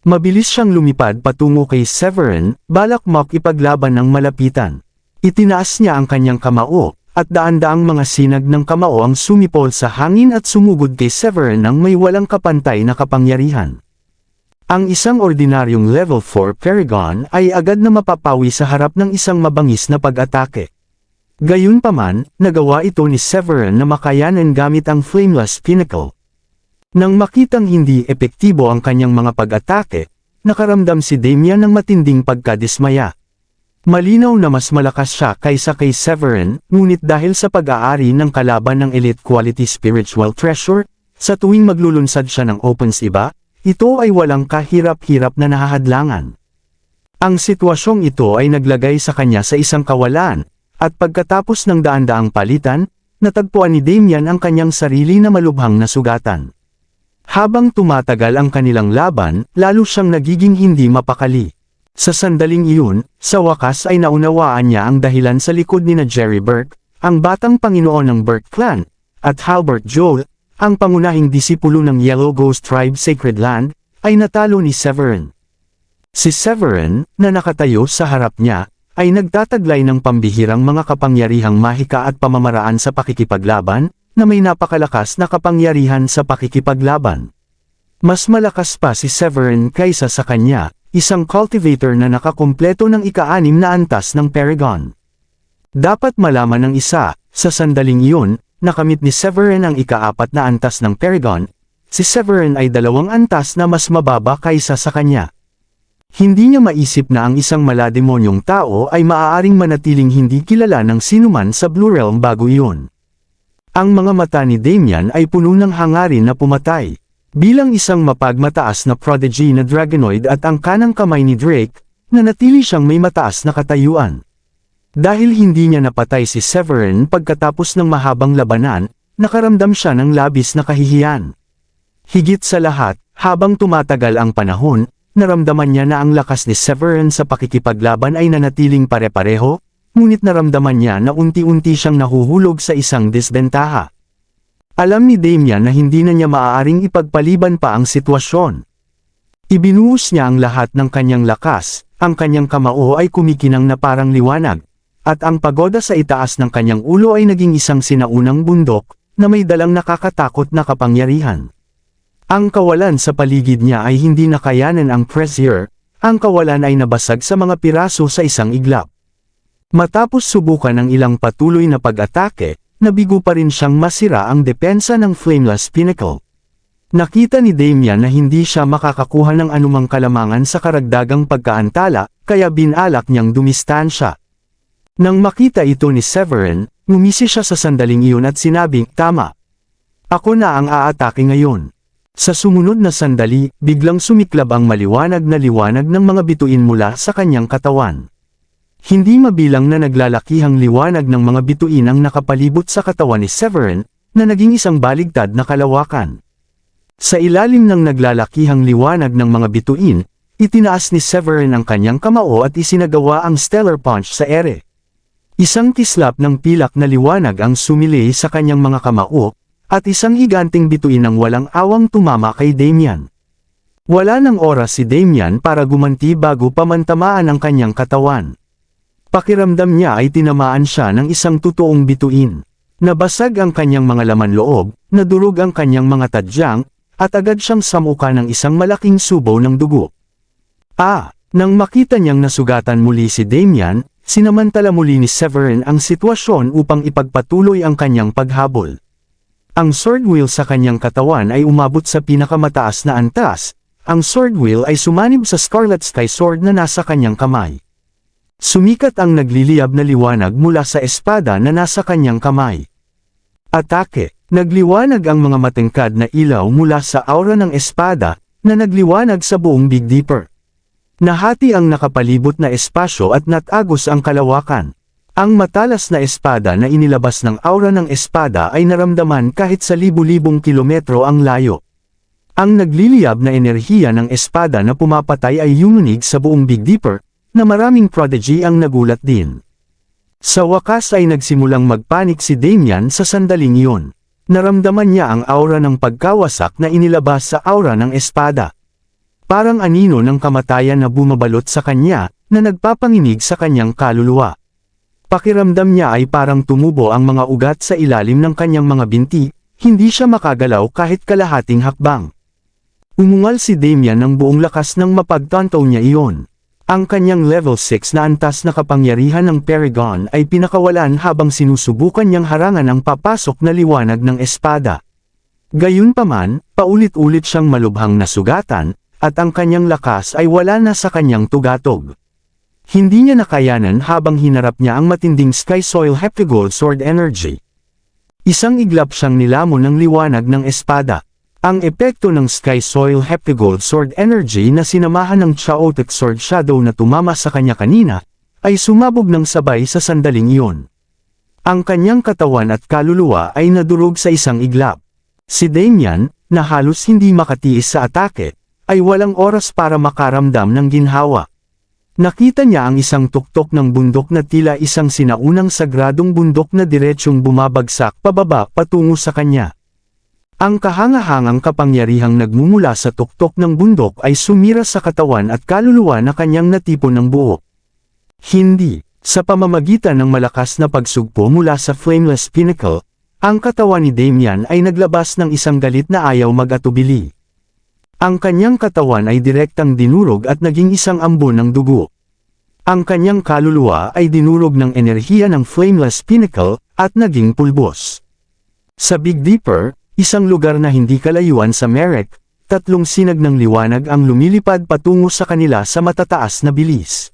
Mabilis siyang lumipad patungo kay Severin, balak makipaglaban ng malapitan. Itinaas niya ang kanyang kamao, at daan-daang mga sinag ng kamao ang sumipol sa hangin at sumugod kay Severin ng may walang kapantay na kapangyarihan. Ang isang ordinaryong level 4 Paragon ay agad na mapapawi sa harap ng isang mabangis na pag-atake. Gayunpaman, nagawa ito ni Severin na makayanan gamit ang Flameless Pinnacle. Nang makitang hindi epektibo ang kanyang mga pag-atake, nakaramdam si Damian ng matinding pagkadismaya. Malinaw na mas malakas siya kaysa kay Severin, ngunit dahil sa pag-aari ng kalaban ng Elite Quality Spiritual Treasure, sa tuwing maglulunsad siya ng opens iba, ito ay walang kahirap-hirap na nahahadlangan. Ang sitwasyong ito ay naglagay sa kanya sa isang kawalan, at pagkatapos ng daan-daang palitan, natagpuan ni Damian ang kanyang sarili na malubhang nasugatan. Habang tumatagal ang kanilang laban, lalo siyang nagiging hindi mapakali. Sa sandaling iyon, sa wakas ay naunawaan niya ang dahilan sa likod ni Jerry Burke, ang batang Panginoon ng Burke Clan, at Halbert Joel, ang pangunahing disipulo ng Yellow Ghost Tribe Sacred Land, ay natalo ni Severin. Si Severin, na nakatayo sa harap niya, ay nagtataglay ng pambihirang mga kapangyarihang mahika at pamamaraan sa pakikipaglaban, na may napakalakas na kapangyarihan sa pakikipaglaban. Mas malakas pa si Severin kaysa sa kanya, isang cultivator na nakakumpleto ng ika-6 na antas ng Paragon. Dapat malaman ng isa, sa sandaling iyon, nakamit ni Severin ang ika-4 na antas ng Paragon, si Severin ay 2 antas na mas mababa kaysa sa kanya. Hindi niya maisip na ang isang malademonyong tao ay maaaring manatiling hindi kilala ng sinuman sa Blue Realm bago iyon. Ang mga mata ni Damian ay puno ng hangarin na pumatay. Bilang isang mapagmataas na prodigy na dragonoid at ang kanang kamay ni Drake, nanatili siyang may mataas na katayuan. Dahil hindi niya napatay si Severin pagkatapos ng mahabang labanan, nakaramdam siya ng labis na kahihiyan. Higit sa lahat, habang tumatagal ang panahon, naramdaman niya na ang lakas ni Severin sa pakikipaglaban ay nanatiling pare-pareho, ngunit naramdaman niya na unti-unti siyang nahuhulog sa isang disbentaha. Alam ni Damian na hindi na niya maaaring ipagpaliban pa ang sitwasyon. Ibinuhos niya ang lahat ng kanyang lakas, ang kanyang kamao ay kumikinang na parang liwanag, at ang pagoda sa itaas ng kanyang ulo ay naging isang sinaunang bundok, na may dalang nakakatakot na kapangyarihan. Ang kawalan sa paligid niya ay hindi nakayanan ang pressure, ang kawalan ay nabasag sa mga piraso sa isang iglap. Matapos subukan ng ilang patuloy na pag-atake, nabigo pa rin siyang masira ang depensa ng Flameless Pinnacle. Nakita ni Damian na hindi siya makakakuha ng anumang kalamangan sa karagdagang pagkaantala, kaya binalak niyang dumistansya. Nang makita ito ni Severin, Ngumisi siya sa sandaling iyon at sinabing, "Tama. Ako na ang aatake ngayon." Sa sumunod na sandali, biglang sumiklab ang maliwanag na liwanag ng mga bituin mula sa kanyang katawan. Hindi mabilang na naglalakihang liwanag ng mga bituin ang nakapalibot sa katawan ni Severin, na naging isang baligtad na kalawakan. Sa ilalim ng naglalakihang liwanag ng mga bituin, itinaas ni Severin ang kanyang kamao at isinagawa ang Stellar Punch sa ere. Isang kislap ng pilak na liwanag ang sumili sa kanyang mga kamao, at isang higanting bituin ang walang awang tumama kay Damian. Wala ng oras si Damian para gumanti bago pamantamaan ang kanyang katawan. Pakiramdam niya ay tinamaan siya ng isang totoong bituin. Nabasag ang kanyang mga laman loob, nadurog ang kanyang mga tadyang, at agad siyang samuka ng isang malaking subo ng dugo. Nang makita niyang nasugatan muli si Damian, sinamantala muli ni Severin ang sitwasyon upang ipagpatuloy ang kanyang paghabol. Ang sword wheel sa kanyang katawan ay umabot sa pinakamataas na antas. Ang sword wheel ay sumanib sa Scarlet Sky Sword na nasa kanyang kamay. Sumikat ang nagliliyab na liwanag mula sa espada na nasa kanyang kamay. Atake! Nagliwanag ang mga matengkad na ilaw mula sa aura ng espada, na nagliwanag sa buong Big Dipper. Nahati ang nakapalibot na espasyo at natagos ang kalawakan. Ang matalas na espada na inilabas ng aura ng espada ay naramdaman kahit sa libu-libong kilometro ang layo. Ang nagliliyab na enerhiya ng espada na pumapatay ay yumunig sa buong Big Dipper, na maraming prodigy ang nagulat din. Sa wakas ay nagsimulang magpanik si Damian sa sandaling iyon. Naramdaman niya ang aura ng pagkawasak na inilabas sa aura ng espada. Parang anino ng kamatayan na bumabalot sa kanya, na nagpapanginig sa kanyang kaluluwa. Pakiramdam niya ay parang tumubo ang mga ugat sa ilalim ng kanyang mga binti, hindi siya makagalaw kahit kalahating hakbang. Umungal si Damian ng buong lakas nang mapagtanto niya iyon. Ang kanyang level 6 na antas na kapangyarihan ng Paragon ay pinakawalan habang sinusubukan niyang harangan ang papasok na liwanag ng espada. Gayunpaman, paulit-ulit siyang malubhang nasugatan, at ang kanyang lakas ay wala na sa kanyang tugatog. Hindi niya nakayanan habang hinarap niya ang matinding Sky Soil Heptagold Sword Energy. Isang iglap siyang nilamon ng liwanag ng espada. Ang epekto ng Sky Soil Heptagold Sword Energy na sinamahan ng Chaotic Sword Shadow na tumama sa kanya kanina, ay sumabog ng sabay sa sandaling iyon. Ang kanyang katawan at kaluluwa ay nadurog sa isang iglap. Si Damian, na halos hindi makatiis sa atake, ay walang oras para makaramdam ng ginhawa. Nakita niya ang isang tuktok ng bundok na tila isang sinaunang sagradong bundok na diretsyong bumabagsak pababa patungo sa kanya. Ang kahangahangang kapangyarihang nagmumula sa tuktok ng bundok ay sumira sa katawan at kaluluwa na kanyang natipon ng buo. Hindi, sa pamamagitan ng malakas na pagsugpo mula sa Flameless Pinnacle, ang katawan ni Damian ay naglabas ng isang galit na ayaw mag-atubili. Ang kanyang katawan ay direktang dinurog at naging isang ambon ng dugo. Ang kanyang kaluluwa ay dinurog ng enerhiya ng Flameless Pinnacle, at naging pulbos. Sa Big Dipper, isang lugar na hindi kalayuan sa Merek, tatlong sinag ng liwanag ang lumilipad patungo sa kanila sa matataas na bilis.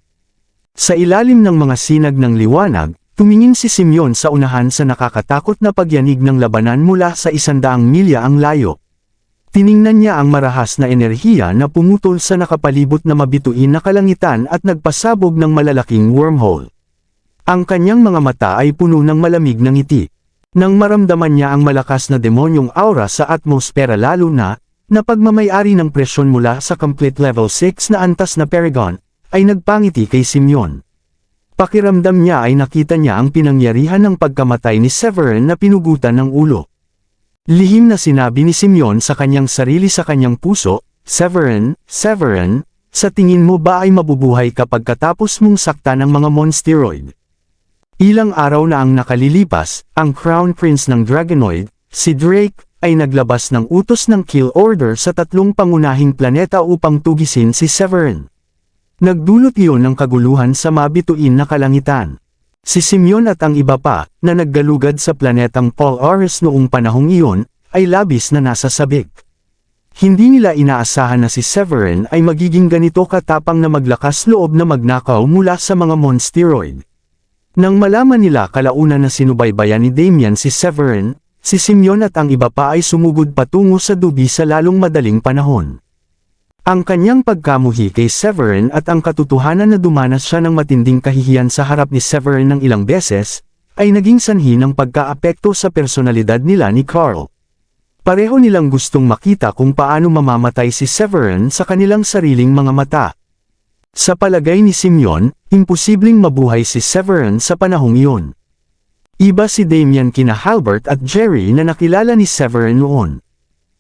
Sa ilalim ng mga sinag ng liwanag, tumingin si Simeon sa unahan sa nakakatakot na pagyanig ng labanan mula sa 100 milya ang layo. Tiningnan niya ang marahas na enerhiya na pumutol sa nakapalibot na mabituin na kalangitan at nagpasabog ng malalaking wormhole. Ang kanyang mga mata ay puno ng malamig na ngiti. Nang maramdaman niya ang malakas na demonyong aura sa atmosfera lalo na pagmamayari ng presyon mula sa complete level 6 na antas na Paragon, ay nagpangiti kay Simeon. Pakiramdam niya ay nakita niya ang pinangyarihan ng pagkamatay ni Severin na pinugutan ng ulo. Lihim na sinabi ni Simeon sa kanyang sarili sa kanyang puso, Severin, sa tingin mo ba ay mabubuhay kapag katapos mong sakta ng mga monsteroid? Ilang araw na ang nakalilipas, ang Crown Prince ng Dragonoid, si Drake, ay naglabas ng utos ng kill order sa 3 pangunahing planeta upang tugisin si Severin. Nagdulot iyon ng kaguluhan sa mabituin na kalangitan. Si Simeon at ang iba pa, na naggalugad sa planetang Polaris noong panahong iyon, ay labis na nasasabik. Hindi nila inaasahan na si Severin ay magiging ganito katapang na maglakas loob na magnakaw mula sa mga monsteroid. Nang malaman nila kalaunan na sinubaybayan ni Damian si Severin, si Simeon at ang iba pa ay sumugod patungo sa dubi sa lalong madaling panahon. Ang kanyang pagkamuhi kay Severin at ang katotohanan na dumanas siya ng matinding kahihiyan sa harap ni Severin ng ilang beses, ay naging sanhi ng pagkaapekto sa personalidad nila ni Carl. Pareho nilang gustong makita kung paano mamamatay si Severin sa kanilang sariling mga mata. Sa palagay ni Simeon, imposibleng mabuhay si Severin sa panahong iyon. Iba si Damian kina Halbert at Jerry na nakilala ni Severin noon.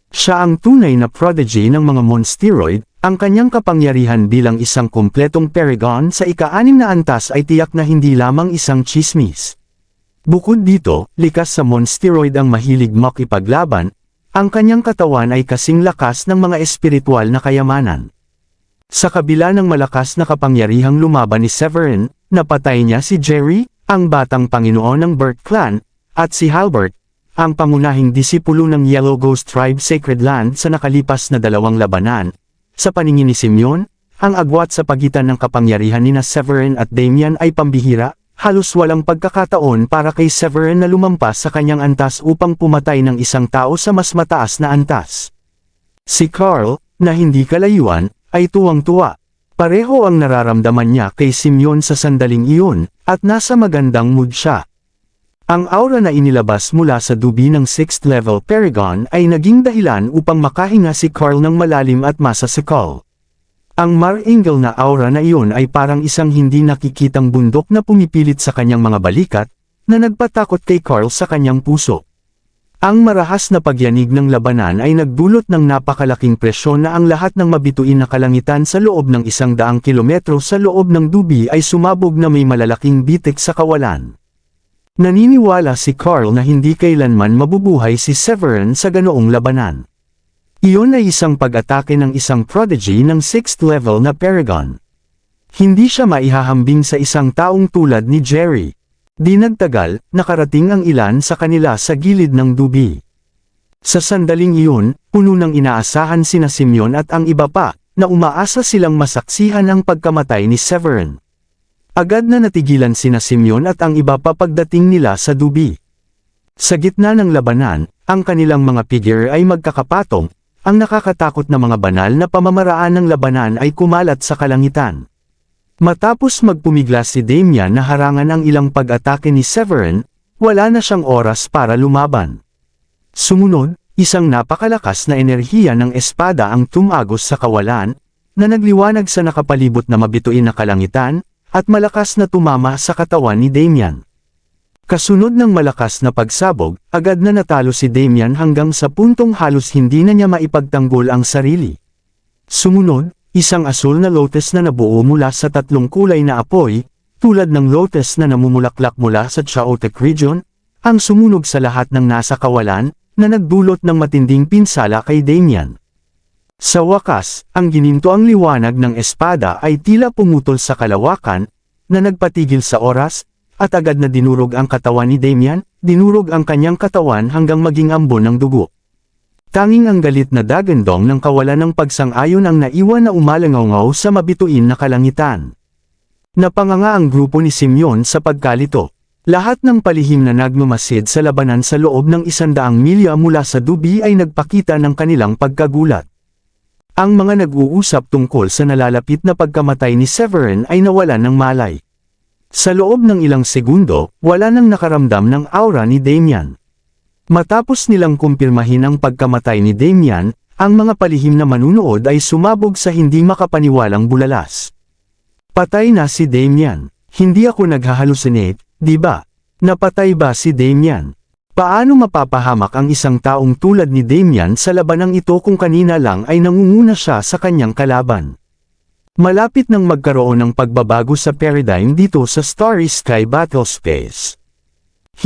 Siya ang tunay na prodigy ng mga monsteroid, ang kanyang kapangyarihan bilang isang kumpletong paragon sa ika-6 na antas ay tiyak na hindi lamang isang chismis. Bukod dito, likas sa monsteroid ang mahilig makipaglaban, ang kanyang katawan ay kasing lakas ng mga espiritual na kayamanan. Sa kabila ng malakas na kapangyarihang lumaban ni Severin, napatay niya si Jerry, ang batang Panginoon ng Burt Clan, at si Halbert, ang pangunahing disipulo ng Yellow Ghost Tribe Sacred Land sa nakalipas na 2 labanan. Sa paningin ni Simeon, ang agwat sa pagitan ng kapangyarihan nina Severin at Damian ay pambihira, halos walang pagkakataon para kay Severin na lumampas sa kanyang antas upang pumatay ng isang tao sa mas mataas na antas. Si Carl, na hindi kalayuan, ay tuwang-tuwa. Pareho ang nararamdaman niya kay Simeon sa sandaling iyon, at nasa magandang mood siya. Ang aura na inilabas mula sa dubi ng 6th level Paragon ay naging dahilan upang makahinga si Carl ng malalim at masasikal. Ang Mar-Angel na aura na iyon ay parang isang hindi nakikitang bundok na pumipilit sa kanyang mga balikat, na nagpatakot kay Carl sa kanyang puso. Ang marahas na pagyanig ng labanan ay nagdulot ng napakalaking presyon na ang lahat ng mabituin na kalangitan sa loob ng 100 kilometro sa loob ng dubi ay sumabog na may malalaking bitik sa kawalan. Naniniwala si Carl na hindi kailanman mabubuhay si Severin sa ganoong labanan. Iyon ay isang pag-atake ng isang prodigy ng 6th level na Paragon. Hindi siya maihahambing sa isang taong tulad ni Jerry. Di nagtagal, nakarating ang ilan sa kanila sa gilid ng dubi. Sa sandaling iyon, puno ng inaasahan sina Simeon at ang iba pa, na umaasa silang masaksihan ang pagkamatay ni Severin. Agad na natigilan sina Simeon at ang iba pa pagdating nila sa dubi. Sa gitna ng labanan, ang kanilang mga figure ay magkakapatong, ang nakakatakot na mga banal na pamamaraan ng labanan ay kumalat sa kalangitan. Matapos magpumigla si Damian na harangan ang ilang pag-atake ni Severin, wala na siyang oras para lumaban. Sumunod, isang napakalakas na enerhiya ng espada ang tumagos sa kawalan, na nagliwanag sa nakapalibot na mabituin na kalangitan, at malakas na tumama sa katawan ni Damian. Kasunod ng malakas na pagsabog, agad na natalo si Damian hanggang sa puntong halos hindi na niya maipagtanggol ang sarili. Sumunod, isang asul na lotus na nabuo mula sa 3 kulay na apoy, tulad ng lotus na namumulaklak mula sa Chaotic region, ang sumunog sa lahat ng nasa kawalan, na nagdulot ng matinding pinsala kay Damian. Sa wakas, ang gininto ang liwanag ng espada ay tila pumutol sa kalawakan, na nagpatigil sa oras, at agad na dinurog ang katawan ni Damian, dinurog ang kanyang katawan hanggang maging ambon ng dugo. Tanging ang galit na dagandong ng kawalan ng pagsang-ayon ang naiwan na umalangaw sa mabituin na kalangitan. Napanganga ang grupo ni Simeon sa pagkalito. Lahat ng palihim na nagmamasid sa labanan sa loob ng 100 milya mula sa dubi ay nagpakita ng kanilang pagkagulat. Ang mga nag-uusap tungkol sa nalalapit na pagkamatay ni Severin ay nawalan ng malay. Sa loob ng ilang segundo, wala nang nakaramdam ng aura ni Damian. Matapos nilang kumpirmahin ang pagkamatay ni Damian, ang mga palihim na manunood ay sumabog sa hindi makapaniwalang bulalas. Patay na si Damian. Hindi ako naghahalusinate, di ba? Napatay ba si Damian? Paano mapapahamak ang isang taong tulad ni Damian sa labanang ito kung kanina lang ay nangunguna siya sa kanyang kalaban? Malapit nang magkaroon ng pagbabago sa paradigm dito sa Starry Sky Battle Space.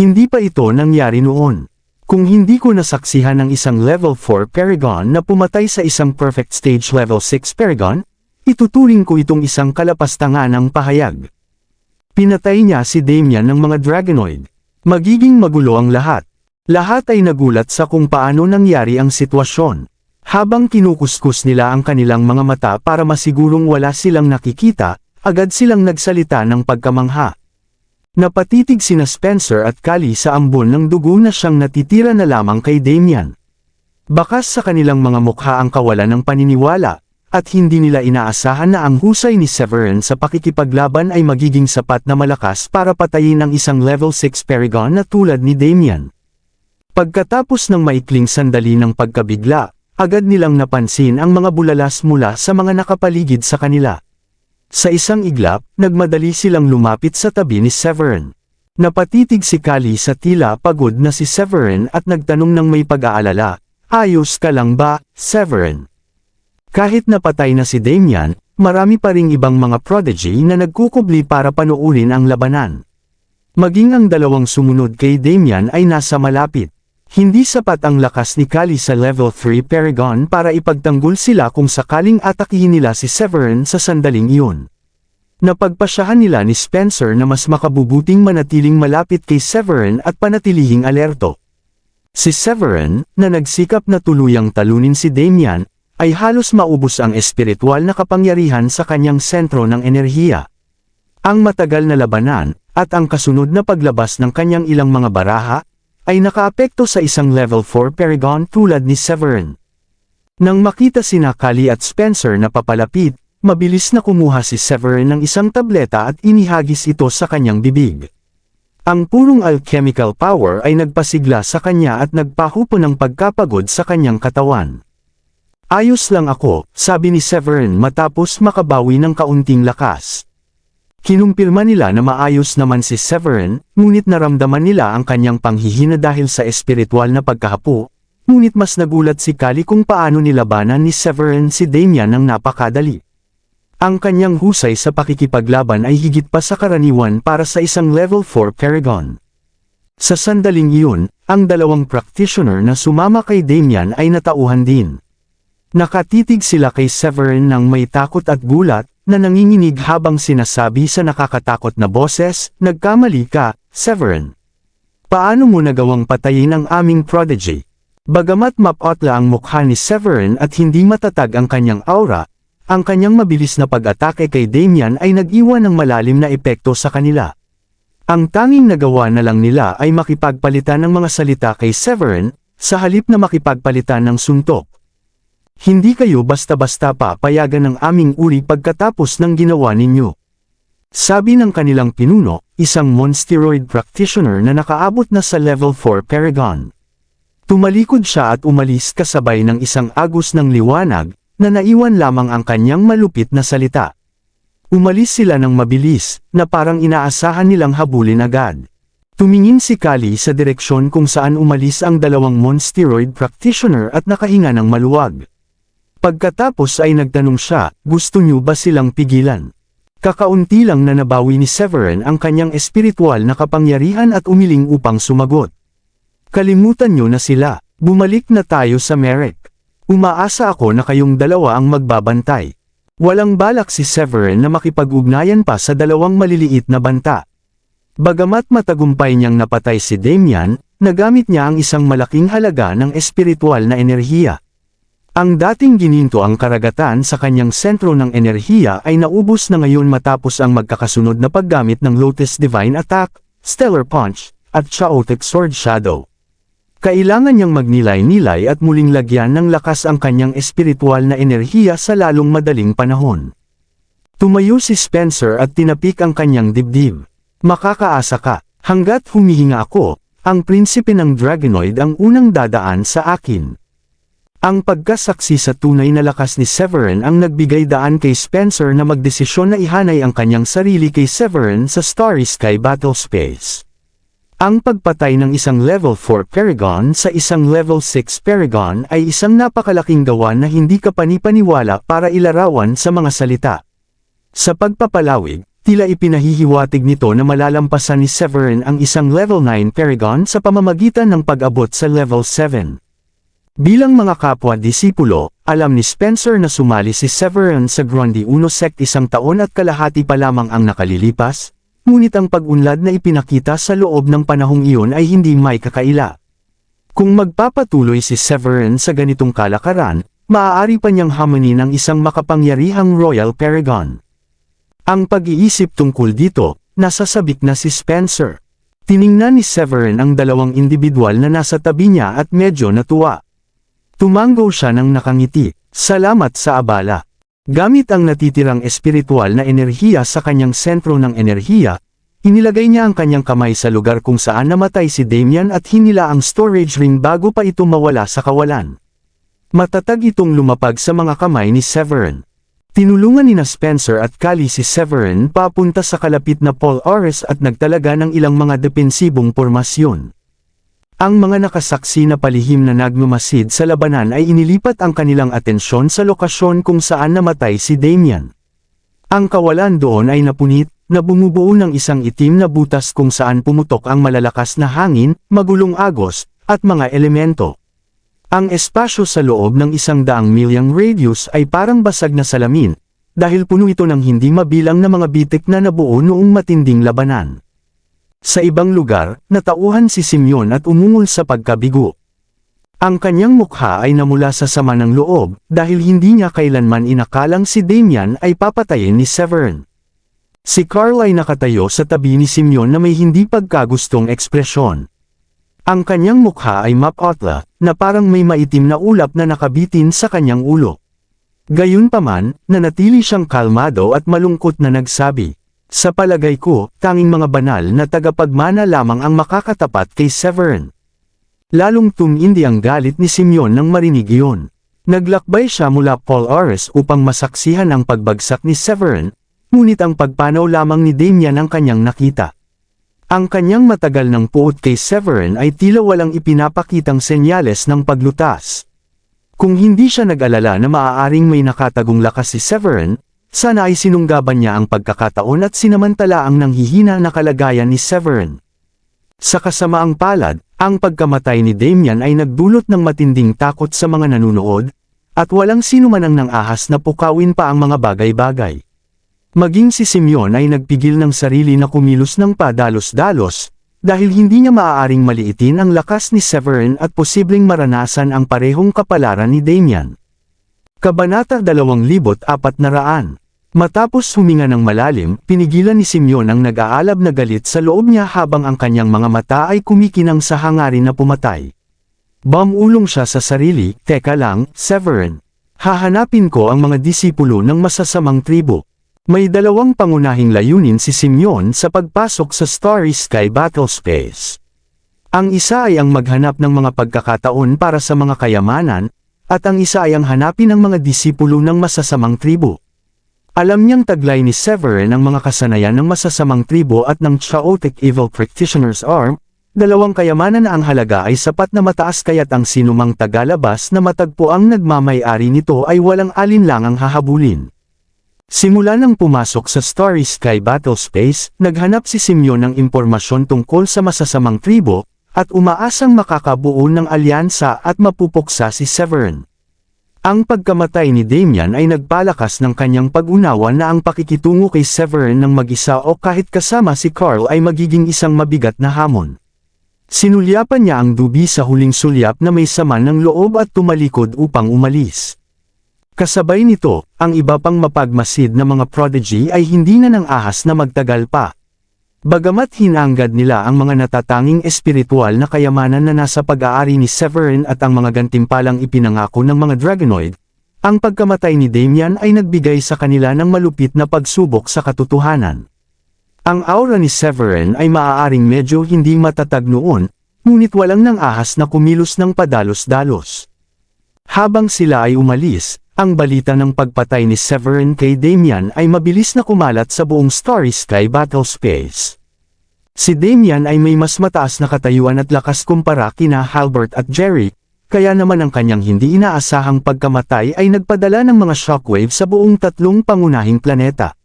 Hindi pa ito nangyari noon. Kung hindi ko nasaksihan ng isang level 4 Paragon na pumatay sa isang perfect stage level 6 Paragon, ituturing ko itong isang kalapastanganang pahayag. Pinatay niya si Damian ng mga Dragonoid. Magiging magulo ang lahat. Lahat ay nagulat sa kung paano nangyari ang sitwasyon. Habang kinukuskus nila ang kanilang mga mata para masigurong wala silang nakikita, agad silang nagsalita ng pagkamangha. Napatitig sina Spencer at Callie sa ambon ng dugo na siyang natitira na lamang kay Damian. Bakas sa kanilang mga mukha ang kawalan ng paniniwala, at hindi nila inaasahan na ang husay ni Severin sa pakikipaglaban ay magiging sapat na malakas para patayin ang isang level 6 Paragon na tulad ni Damian. Pagkatapos ng maikling sandali ng pagkabigla, agad nilang napansin ang mga bulalas mula sa mga nakapaligid sa kanila. Sa isang iglap, nagmadali silang lumapit sa tabi ni Severin. Napatitig si Callie sa tila pagod na si Severin at nagtanong ng may pag-aalala, "Ayos ka lang ba, Severin?" Kahit napatay na si Damian, marami pa ring ibang mga prodigy na nagkukubli para panuurin ang labanan. Maging ang dalawang sumunod kay Damian ay nasa malapit. Hindi sapat ang lakas ni Callie sa level 3 Paragon para ipagtanggol sila kung sakaling atakihin nila si Severin sa sandaling iyon. Napagpasyahan nila ni Spencer na mas makabubuting manatiling malapit kay Severin at panatilihing alerto. Si Severin, na nagsikap na tuluyang talunin si Damian, ay halos maubos ang espiritual na kapangyarihan sa kanyang sentro ng enerhiya. Ang matagal na labanan, at ang kasunod na paglabas ng kanyang ilang mga baraha, ay nakaapekto sa isang level 4 Paragon tulad ni Severin. Nang makita sina Callie at Spencer na papalapit, mabilis na kumuha si Severin ng isang tableta at inihagis ito sa kanyang bibig. Ang purong alchemical power ay nagpasigla sa kanya at nagpahupo ng pagkapagod sa kanyang katawan. "Ayos lang ako," sabi ni Severin matapos makabawi ng kaunting lakas. Kinumpirma nila na maayos naman si Severin, ngunit naramdaman nila ang kanyang panghihina dahil sa espiritual na pagkahapo, ngunit mas nagulat si Callie kung paano nilabanan ni Severin si Damian ng napakadali. Ang kanyang husay sa pakikipaglaban ay higit pa sa karaniwan para sa isang level 4 Paragon. Sa sandaling iyon, ang dalawang practitioner na sumama kay Damian ay natauhan din. Nakatitig sila kay Severin ng may takot at gulat, na nanginginig habang sinasabi sa nakakatakot na boses, "Nagkamali ka, Severin. Paano mo nagawang patayin ang aming prodigy?" Bagamat mapotla ang mukha ni Severin at hindi matatag ang kanyang aura, ang kanyang mabilis na pag-atake kay Damian ay nag-iwan ng malalim na epekto sa kanila. Ang tanging nagawa na lang nila ay makipagpalitan ng mga salita kay Severin, sa halip na makipagpalitan ng suntok. "Hindi kayo basta-basta papayagan ng aming uri pagkatapos ng ginawa ninyo," sabi ng kanilang pinuno, isang monsteroid practitioner na nakaabot na sa level 4 Paragon. Tumalikod siya at umalis kasabay ng isang agos ng liwanag, na naiwan lamang ang kanyang malupit na salita. Umalis sila ng mabilis, na parang inaasahan nilang habulin agad. Tumingin si Callie sa direksyon kung saan umalis ang dalawang monsteroid practitioner at nakahinga ng maluwag. Pagkatapos ay nagtanong siya, "Gusto niyo ba silang pigilan?" Kakaunti lang na nabawi ni Severin ang kanyang espiritual na kapangyarihan at umiling upang sumagot. "Kalimutan niyo na sila, bumalik na tayo sa Merrick. Umaasa ako na kayong dalawa ang magbabantay." Walang balak si Severin na makipag-ugnayan pa sa dalawang maliliit na banta. Bagamat matagumpay niyang napatay si Damian, nagamit niya ang isang malaking halaga ng espiritual na enerhiya. Ang dating gininto ang karagatan sa kanyang sentro ng enerhiya ay naubos na ngayon matapos ang magkakasunod na paggamit ng Lotus Divine Attack, Stellar Punch, at Chaotic Sword Shadow. Kailangan niyang magnilay-nilay at muling lagyan ng lakas ang kanyang espiritual na enerhiya sa lalong madaling panahon. Tumayo si Spencer at tinapik ang kanyang dibdib. "Makakaasa ka, hanggat humihinga ako, ang prinsipe ng Dragonoid ang unang dadaan sa akin." Ang pagkasaksi sa tunay na lakas ni Severin ang nagbigay daan kay Spencer na magdesisyon na ihanay ang kanyang sarili kay Severin sa Starry Sky Battle Space. Ang pagpatay ng isang level 4 Paragon sa isang level 6 Paragon ay isang napakalaking gawa na hindi kapanipaniwala para ilarawan sa mga salita. Sa pagpapalawig, tila ipinahihiwatig nito na malalampasan ni Severin ang isang level 9 Paragon sa pamamagitan ng pag-abot sa level 7. Bilang mga kapwa-disipulo, alam ni Spencer na sumali si Severin sa Grundy Uno Sect 1.5 taon pa lamang ang nakalilipas, ngunit ang pag-unlad na ipinakita sa loob ng panahong iyon ay hindi may kakaila. Kung magpapatuloy si Severin sa ganitong kalakaran, maaari pa niyang hamunin ang isang makapangyarihang Royal Paragon. Ang pag-iisip tungkol dito, nasa sabik na si Spencer. Tiningnan ni Severin ang dalawang individual na nasa tabi niya at medyo natuwa. Tumango siya ng nakangiti. Salamat sa abala. Gamit ang natitirang espiritual na enerhiya sa kanyang sentro ng enerhiya, inilagay niya ang kanyang kamay sa lugar kung saan namatay si Damian at hinila ang storage ring bago pa ito mawala sa kawalan. Matatag itong lumapag sa mga kamay ni Severin. Tinulungan ni Spencer at Callie si Severin papunta sa kalapit na Polaris at nagtalaga ng ilang mga depensibong pormasyon. Ang mga nakasaksi na palihim na nagmamasid sa labanan ay inilipat ang kanilang atensyon sa lokasyon kung saan namatay si Damian. Ang kawalan doon ay napunit, na bumubuo ng isang itim na butas kung saan pumutok ang malalakas na hangin, magulong agos, at mga elemento. Ang espasyo sa loob ng 100 milyang radius ay parang basag na salamin, dahil puno ito ng hindi mabilang na mga bitik na nabuo noong matinding labanan. Sa ibang lugar, natauhan si Simeon at umungol sa pagkabigo. Ang kanyang mukha ay namula sa sama ng loob, dahil hindi niya kailanman inakalang si Damian ay papatayin ni Severin. Si Carl ay nakatayo sa tabi ni Simeon na may hindi pagkagustong ekspresyon. Ang kanyang mukha ay mapotla, na parang may maitim na ulap na nakabitin sa kanyang ulo. Gayunpaman, nanatili siyang kalmado at malungkot na nagsabi, "Sa palagay ko, tanging mga banal na tagapagmana lamang ang makakatapat kay Severin." Lalong tumindi ang galit ni Simeon nang marinig iyon. Naglakbay siya mula Polaris upang masaksihan ang pagbagsak ni Severin, ngunit ang pagpanaw lamang ni Damian ang kanyang nakita. Ang kanyang matagal ng puot kay Severin ay tila walang ipinapakitang senyales ng paglutas. Kung hindi siya nag-alala na maaaring may nakatagong lakas si Severin, sana ay sinunggaban niya ang pagkakataon at sinamantala ang nanghihina na kalagayan ni Severin. Sa kasamaang palad, ang pagkamatay ni Damian ay nagdulot ng matinding takot sa mga nanunood, at walang sino man ang nang-ahas na pukawin pa ang mga bagay-bagay. Maging si Simeon ay nagpigil ng sarili na kumilos ng padalos-dalos, dahil hindi niya maaaring maliitin ang lakas ni Severin at posibleng maranasan ang parehong kapalaran ni Damian. Kabanata 2400. Matapos huminga ng malalim, pinigilan ni Simeon ang nag-aalab na galit sa loob niya habang ang kanyang mga mata ay kumikinang sa hangarin na pumatay. Bumulong siya sa sarili, "Teka lang, Severin. Hahanapin ko ang mga disipulo ng masasamang tribo." May dalawang pangunahing layunin si Simeon sa pagpasok sa Starry Sky Battlespace. Ang isa ay ang maghanap ng mga pagkakataon para sa mga kayamanan, at ang isa ay ang hanapin ng mga disipulo ng masasamang tribo. Alam niyang taglay ni Severin ang mga kasanayan ng masasamang tribo at ng Chaotic Evil Practitioner's Arm, dalawang kayamanan na ang halaga ay sapat na mataas kaya't ang sinumang tagalabas na matagpo ang nagmamay-ari nito ay walang alinlangang hahabulin. Simula nang pumasok sa Starry Sky Battlespace, naghanap si Simeon ng impormasyon tungkol sa masasamang tribo, at umaasang makakabuo ng alyansa at mapupuksa si Severin. Ang pagkamatay ni Damian ay nagpalakas ng kanyang pag-unawa na ang pakikitungo kay Severin ng mag-isa o kahit kasama si Carl ay magiging isang mabigat na hamon. Sinulyapan niya ang dubi sa huling sulyap na may sama ng loob at tumalikod upang umalis. Kasabay nito, ang iba pang mapagmasid na mga prodigy ay hindi na nang ahas na magtagal pa. Bagamat hinanggad nila ang mga natatanging espiritual na kayamanan na nasa pag-aari ni Severin at ang mga gantimpalang ipinangako ng mga Dragonoid, ang pagkamatay ni Damian ay nagbigay sa kanila ng malupit na pagsubok sa katotohanan. Ang aura ni Severin ay maaaring medyo hindi matatag noon, ngunit walang nang ahas na kumilos ng padalos-dalos. Habang sila ay umalis, ang balita ng pagpatay ni Severin kay Damian ay mabilis na kumalat sa buong Starry Sky Battlespace. Si Damian ay may mas mataas na katayuan at lakas kumpara kina Halbert at Jerry, kaya naman ang kanyang hindi inaasahang pagkamatay ay nagpadala ng mga shockwave sa buong tatlong pangunahing planeta.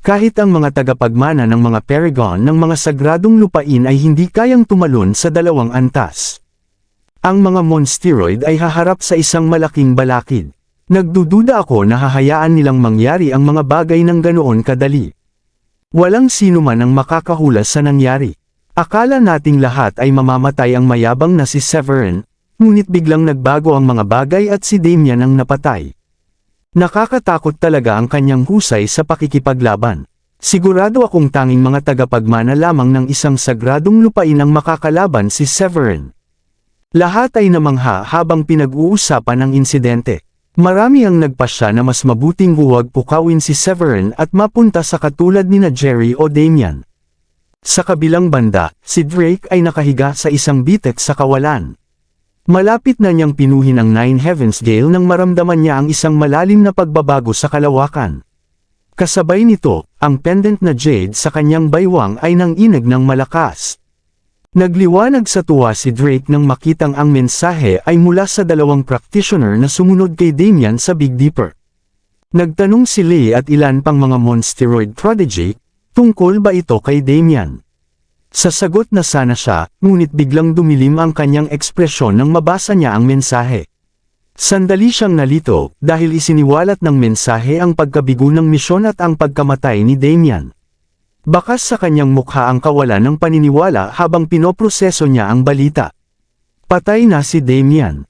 Kahit ang mga tagapagmana ng mga Paragon ng mga sagradong lupain ay hindi kayang tumalon sa dalawang antas. Ang mga monsteroid ay haharap sa isang malaking balakid. Nagdududa ako na hahayaan nilang mangyari ang mga bagay ng ganoon kadali. Walang sino man ang makakahulas sa nangyari. Akala nating lahat ay mamamatay ang mayabang na si Severin, ngunit biglang nagbago ang mga bagay at si Damian ang napatay. Nakakatakot talaga ang kanyang husay sa pakikipaglaban. Sigurado akong tanging mga tagapagmana lamang ng isang sagradong lupain ang makakalaban si Severin. Lahat ay namangha habang pinag-uusapan ang insidente. Marami ang nagpasya na mas mabuting huwag pukawin si Severin at mapunta sa katulad ni na Jerry o Damian. Sa kabilang banda, si Drake ay nakahiga sa isang bitek sa kawalan. Malapit na niyang pinuhin ang Nine Heavens Gale nang maramdaman niya ang isang malalim na pagbabago sa kalawakan. Kasabay nito, ang pendant na jade sa kanyang baywang ay nanginig ng malakas. Nagliwanag sa tuwa si Drake nang makitang ang mensahe ay mula sa dalawang practitioner na sumunod kay Damian sa Big Dipper. Nagtanong si Lee at ilan pang mga monsteroid prodigy, tungkol ba ito kay Damian? Sasagot na sana siya, ngunit biglang dumilim ang kanyang ekspresyon nang mabasa niya ang mensahe. Sandali siyang nalito, dahil isiniwalat ng mensahe ang pagkabigo ng misyon at ang pagkamatay ni Damian. Bakas sa kanyang mukha ang kawalan ng paniniwala habang pinoproseso niya ang balita. Patay na si Damian.